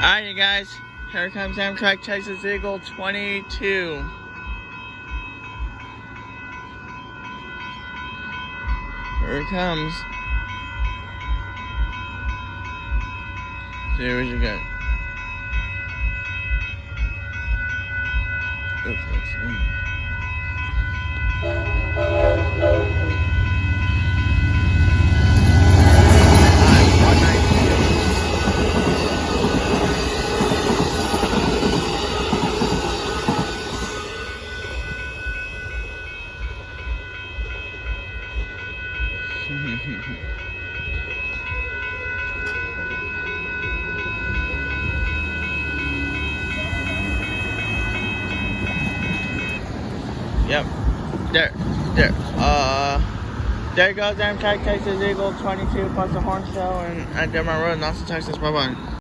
Alright, you guys. Here comes Amtrak Texas Eagle 22. Here it comes. See what you got. Oops, let's see. Yep. There goes Amtrak Texas Eagle 22 plus the horn show and at Dittmar Road in Austin, Texas. Bye bye.